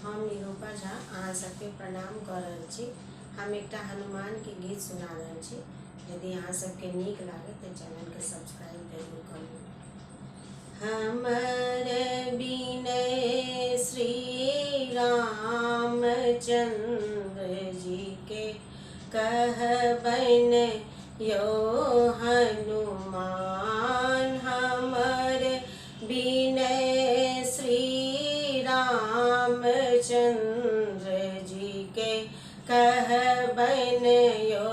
हम निरूपा झा अहाँ सबके प्रणाम कर रहल छी। हम एक हनुमान के गीत सुना रहल छी। यदि अहाँ सबके नीक लागे तो चैनल के सब्सक्राइब जरूर करू। हमर विनय श्री रामचंद्र जी के कहबन यो हनुमान। हमर विनय श्री रामचंद्र जी के कहबन यो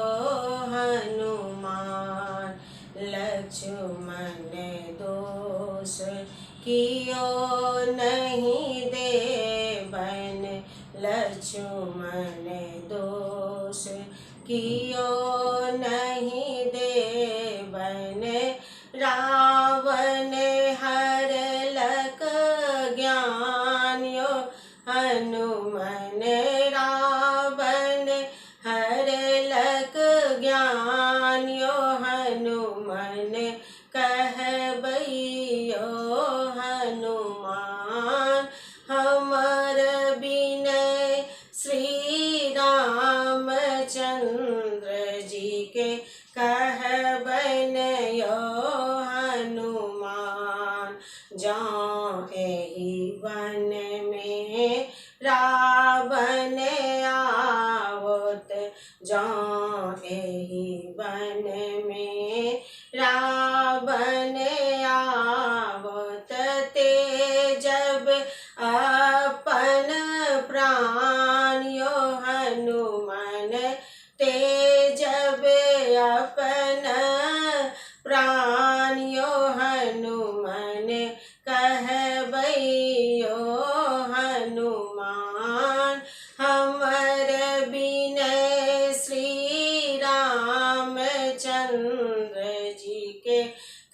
हनुमान। लक्ष्मण दोष कियो नहीं देवन, लक्ष्मण दोष कियो नहीं देवन। रावण हरलक ज्ञान यो हनुमान, रावण हरलक ज्ञान यो हनुमान। कहबैयो हनुमान हमर विनय श्री रामचंद्र जी के कहबन यो हनुमान। जहाँ एहि वन में रावण आवत, जहाँ एहि वन में रावण आवत। ते जब अपन प्राण यो हनुमान, ते जब अपन प्राण यो हनुमान। कहबैयो हनुमान हमर विनय श्री रामचंद्र जी के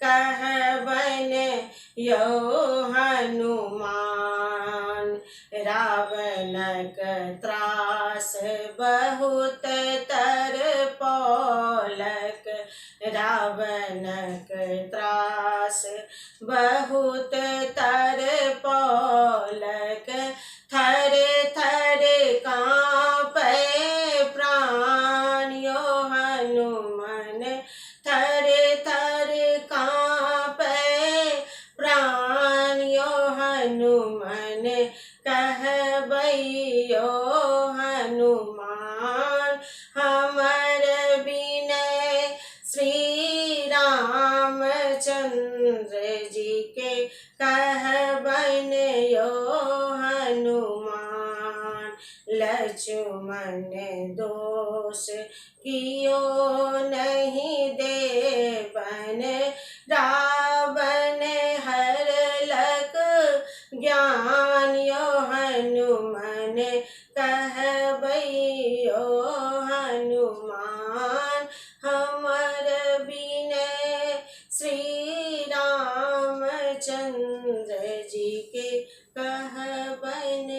कहबन यो हनुमान। रावणक त्रास बहुत तरपौलक, रावणक त्रास बहुत तरपौलक। थर थर काँपै प्राण यो हनुमान, थर थर काँपै प्राण यो हनुमान। कहबैयो हनुमान हमर विनय श्री रामचंद्र जी के कहबन यो हनुमान। लक्ष्मण दोष कियो नहीं देवन, रावण हरलक ज्ञान यो हनुमान। कहबैयो हनुमान हमर विनय श्री रामचंद्र जी के कहबन